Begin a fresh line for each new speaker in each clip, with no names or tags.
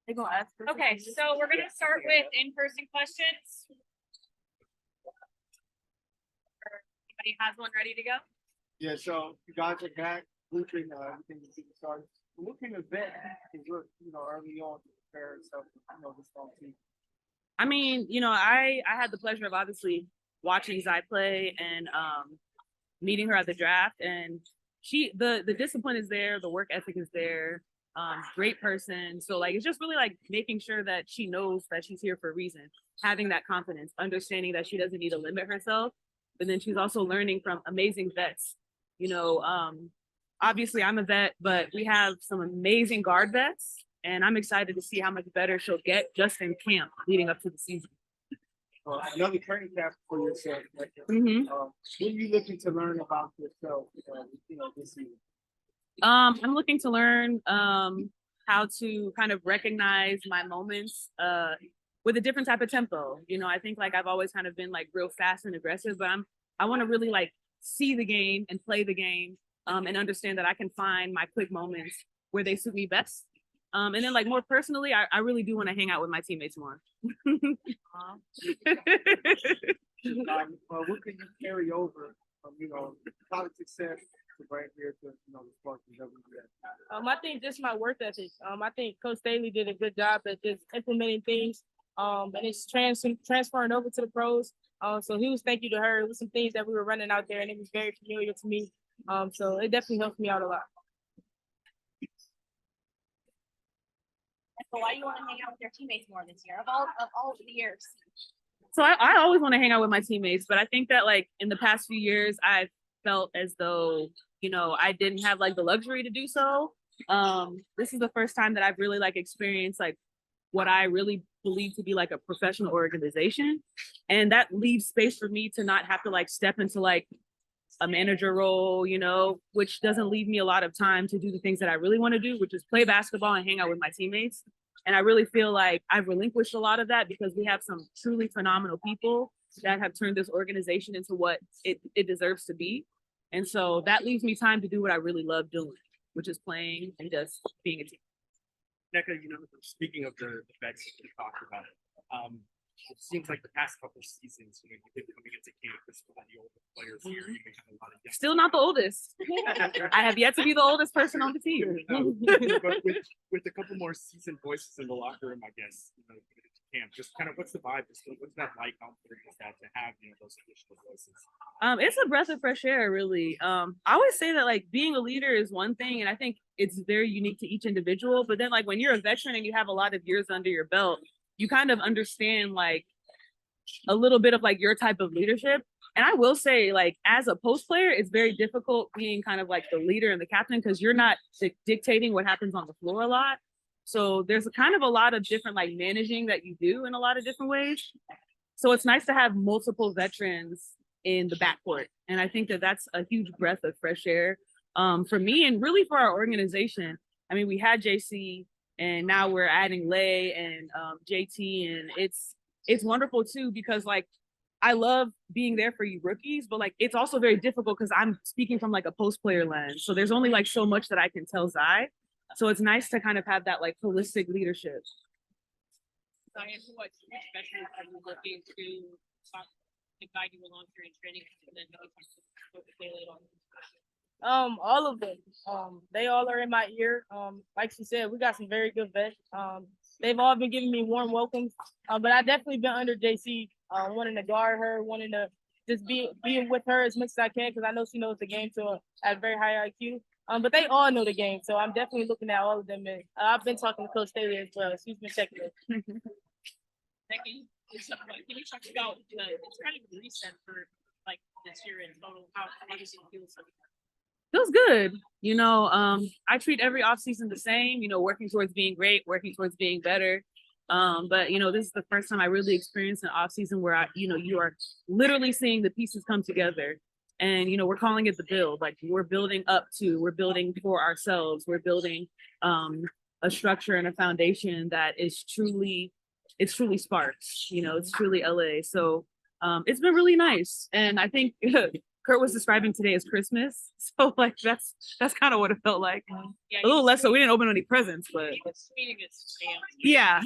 Okay, so we're gonna start with in-person questions. Anybody has one ready to go?
Yeah, so you guys are back, looking everything to get started. What can event because we're early on to prepare stuff, this fall team.
I mean, I had the pleasure of obviously watching Zai play and meeting her at the draft, and the discipline is there, the work ethic is there, great person. So like it's just really like making sure that she knows that she's here for a reason, having that confidence, understanding that she doesn't need to limit herself, but then she's also learning from amazing vets. Obviously I'm a vet, but we have some amazing guard vets, and I'm excited to see how much better she'll get just in camp leading up to the season.
Another training camp for yourself. Like,
Mhm.
what are you looking to learn about yourself? This season.
I'm looking to learn how to kind of recognize my moments with a different type of tempo. I think like I've always kind of been like real fast and aggressive, but I want to really like see the game and play the game, and understand that I can find my quick moments where they suit me best. And then like more personally, I really do want to hang out with my teammates more.
What can you carry over from college success to right here to the Spartans WBS?
I think just my work ethic. I think Coach Staley did a good job at just implementing things. And it's transferring over to the pros. So huge thank you to her. It was some things that we were running out there, and it was very familiar to me. So it definitely helped me out a lot.
So why do you want to hang out with your teammates more this year of all the years?
So I always want to hang out with my teammates, but I think that like in the past few years, I've felt as though, I didn't have like the luxury to do so. This is the first time that I've really like experienced like what I really believe to be like a professional organization. And that leaves space for me to not have to like step into like a manager role, which doesn't leave me a lot of time to do the things that I really want to do, which is play basketball and hang out with my teammates. And I really feel like I've relinquished a lot of that because we have some truly phenomenal people that have turned this organization into what it deserves to be. And so that leaves me time to do what I really love doing, which is playing and just being a team.
Nneka, speaking of the vets you talked about, it seems like the past couple of seasons, you've been coming into campus with the older players here. You have a lot of young
Still not the oldest. I have yet to be the oldest person on the team.
But with a couple more seasoned voices in the locker room, I guess, camp, just kind of what's the vibe? What's that like? How important is that to have those additional voices?
It's a breath of fresh air, really. I always say that like being a leader is one thing, and I think it's very unique to each individual. But then like when you're a veteran and you have a lot of years under your belt, you kind of understand like a little bit of like your type of leadership. And I will say, like, as a post player, it's very difficult being kind of like the leader and the captain because you're not dictating what happens on the floor a lot. So there's kind of a lot of different like managing that you do in a lot of different ways. So it's nice to have multiple veterans in the backcourt. And I think that that's a huge breath of fresh air for me and really for our organization. I mean, we had JC, and now we're adding Lay and JT, and it's wonderful too because like I love being there for you rookies, but like it's also very difficult because I'm speaking from like a post player lens. So there's only like so much that I can tell Zai. So it's nice to kind of have that like holistic leadership.
Diane, what especially are you looking to guide you along through training and then
all of them. They all are in my ear. Like she said, we got some very good vets. They've all been giving me warm welcomes. But I definitely been under JC, wanting to guard her, wanting to just being with her as much as I can because I know she knows the game at a very high IQ. But they all know the game, so I'm definitely looking at all of them. And I've been talking to Coach Staley as well. She's been checking it.
Can you talk about it's kind of a reset for like this year in total? How does it feel?
Feels good. I treat every off season the same, working towards being great, working towards being better. But this is the first time I really experienced an off season where you are literally seeing the pieces come together. And we're calling it the build. Like we're building for ourselves. We're building a structure and a foundation that is truly Sparks. It's truly LA. So it's been really nice. And I think Kurt was describing today as Christmas. So like that's kind of what it felt like.
Yeah,
A little less so. We didn't open any presents, but
Meeting is stamped.
yeah,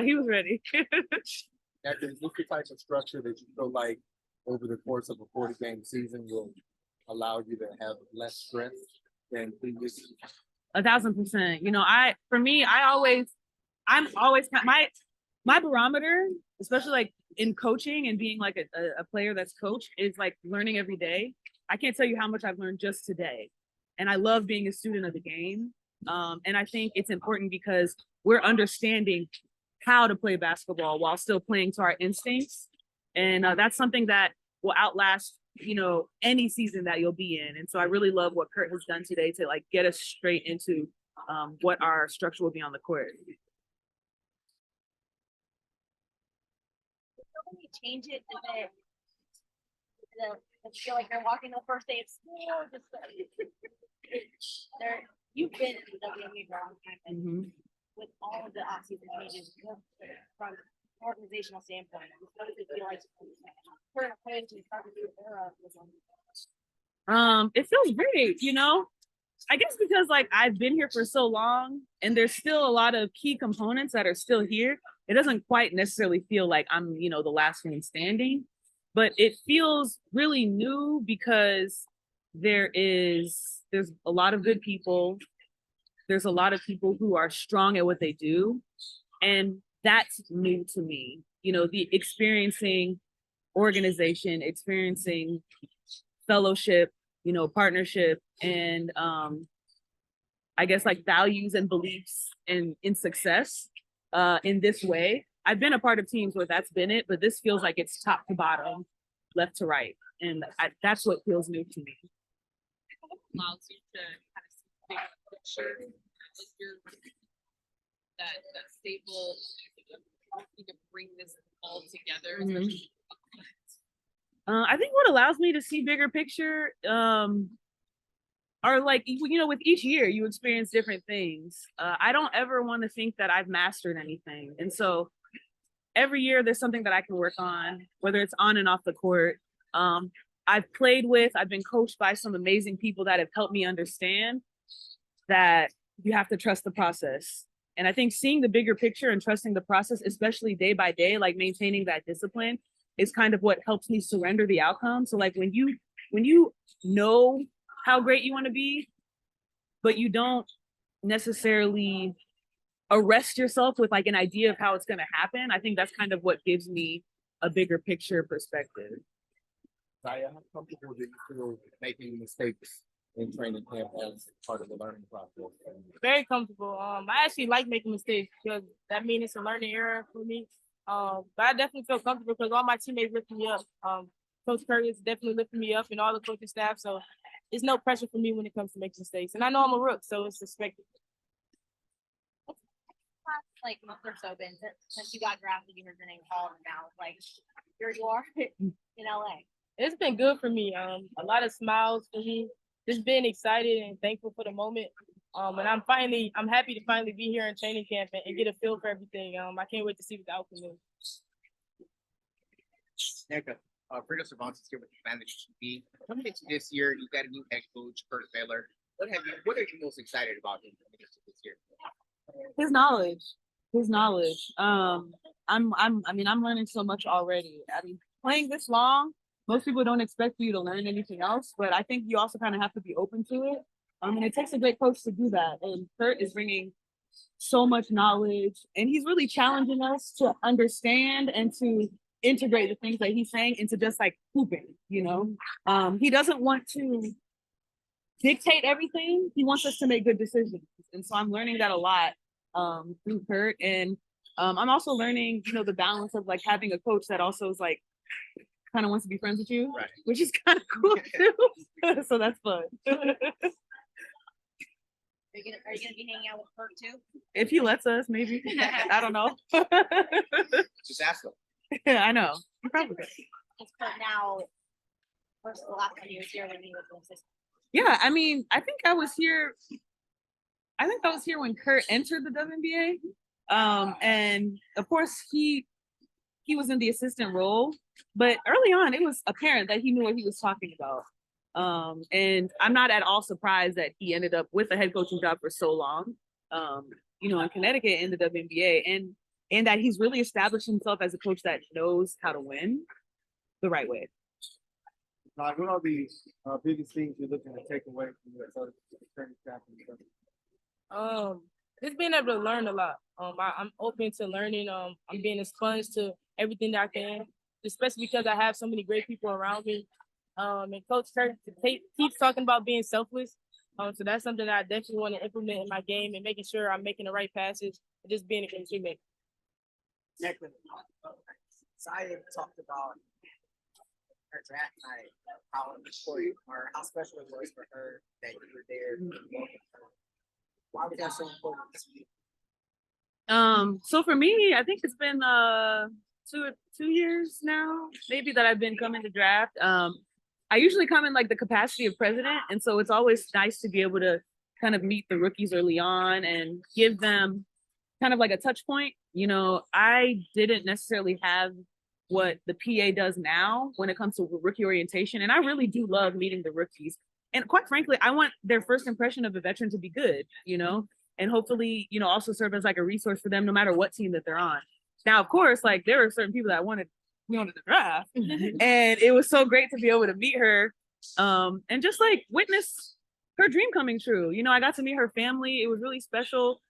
he was ready.
After what's the type of structure that you feel like over the course of a 40-game season will allow you to have less stress than previous?
1,000%. You know, I'm always my barometer, especially like in coaching and being like a player that's coached, is like learning every day. I can't tell you how much I've learned just today. And I love being a student of the game. And I think it's important because we're understanding how to play basketball while still playing to our instincts. And that's something that will outlast, you know, any season that you'll be in. And so I really love what Kurt has done today to like get us straight into what our structure will be on the court.
When you change it, does it feel like you're walking the first day of school? Just you've been in the WNBA for a long time, and with all of the offseason changes from an organizational standpoint, what does it feel like for a player to start a new era?
It feels great, you know. I guess because like I've been here for so long and there's still a lot of key components that are still here. It doesn't quite necessarily feel like I'm, you know, the last one standing, but it feels really new because there's a lot of good people. There's a lot of people who are strong at what they do. And that's new to me. You know, the experiencing organization, experiencing fellowship, you know, partnership, and I guess like values and beliefs in success in this way. I've been a part of teams where that's been it, but this feels like it's top to bottom, left to right. And that's what feels new to me.
Allows you to kind of see the big picture. Like you're that staple, you can bring this all together.
I think what allows me to see bigger picture are like, you know, with each year you experience different things. I don't ever want to think that I've mastered anything. And so every year there's something that I can work on, whether it's on and off the court. I've been coached by some amazing people that have helped me understand that you have to trust the process. And I think seeing the bigger picture and trusting the process, especially day by day, like maintaining that discipline, is kind of what helps me surrender the outcome. So like when you know how great you want to be, but you don't necessarily arrest yourself with like an idea of how it's going to happen, I think that's kind of what gives me a bigger picture perspective.
Zaya, how comfortable do you feel making mistakes in training camp as part of the learning process?
Very comfortable. I actually like making mistakes because that means it's a learning era for me. But I definitely feel comfortable because all my teammates lift me up. Coach Curry is definitely lifting me up and all the coaching staff. So there's no pressure for me when it comes to making mistakes. And I know I'm a rook, so it's expected.
Like month or so been since you got drafted, you heard your name called, and now like here you are in LA.
It's been good for me. A lot of smiles for me. Just being excited and thankful for the moment. And I'm happy to finally be here in training camp and get a feel for everything. I can't wait to see what the outcome is.
Nneka, Fredo Cervantes here with the Managed TV. Coming into this year, you got a new head coach, Kurt Baylor. What are you most excited about him coming into this year?
His knowledge. I'm learning so much already. I mean, playing this long, most people don't expect you to learn anything else, but I think you also kind of have to be open to it. And it takes a great coach to do that. And Kurt is bringing so much knowledge, and he's really challenging us to understand and to integrate the things that he's saying into just like hooping, you know. He doesn't want to dictate everything. He wants us to make good decisions. And so I'm learning that a lot through Kurt. And I'm also learning, you know, the balance of like having a coach that also is like kind of wants to be friends with you,
Right.
which is kind of cool too. So that's fun.
Are you gonna be hanging out with Kurt too?
If he lets us, maybe. I don't know.
Just ask him.
I know. He probably could.
It's Kurt now versus the last time he was here when he was an assistant.
Yeah, I mean, I think I was here when Kurt entered the WNBA. And of course he was in the assistant role, but early on it was apparent that he knew what he was talking about. And I'm not at all surprised that he ended up with a head coaching job for so long. In Connecticut in the WNBA, and that he's really established himself as a coach that knows how to win the right way.
Like, what are the biggest things you're looking to take away from your training staff?
Just being able to learn a lot. I'm open to learning. I'm being a sponge to everything that I can, especially because I have so many great people around me. And Coach Kirk keeps talking about being selfless. So that's something that I definitely want to implement in my game and making sure I'm making the right passes and just being a good teammate.
Nneka, Saya talked about her draft night, how important or how special it was for her that you were there. Why was that so important to you?
So for me, I think it's been 2 years now, maybe, that I've been coming to draft. I usually come in like the capacity of president, and so it's always nice to be able to kind of meet the rookies early on and give them kind of like a touch point. I didn't necessarily have what the PA does now when it comes to rookie orientation, and I really do love meeting the rookies. And quite frankly, I want their first impression of a veteran to be good, and hopefully, also serve as like a resource for them no matter what team that they're on. Now, of course, like there are certain people that we wanted to draft, and it was so great to be able to meet her, and just like witness her dream coming true. I got to meet her family. It was really special.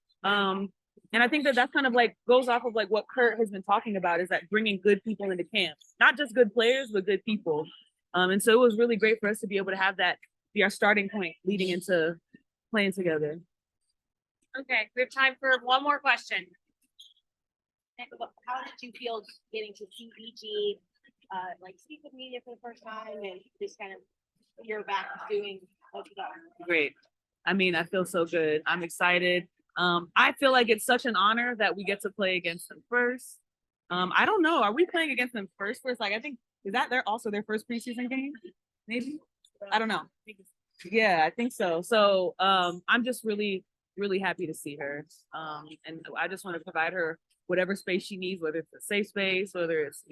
And I think that that's kind of like goes off of like what Kurt has been talking about, is that bringing good people into camp, not just good players, but good people. And so it was really great for us to be able to have that be our starting point leading into playing together.
Okay, we have time for one more question. How did you feel getting to see BG, speak with media for the first time and just kind of you're back doing what you got?
Great. I mean, I feel so good. I'm excited. I feel like it's such an honor that we get to play against them first. I don't know. Are we playing against them first? Like, I think, is that their first preseason game? Maybe? I don't know. Yeah, I think so. So I'm just really, really happy to see her. And I just want to provide her whatever space she needs, whether it's a safe space, whether it's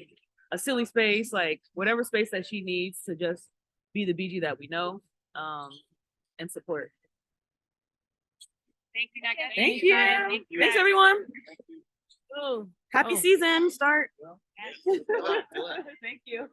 a silly space, like whatever space that she needs to just be the BG that we know, and support.
Thank you, Nneka.
Thank you. Thanks, everyone. Happy season start. Thank you.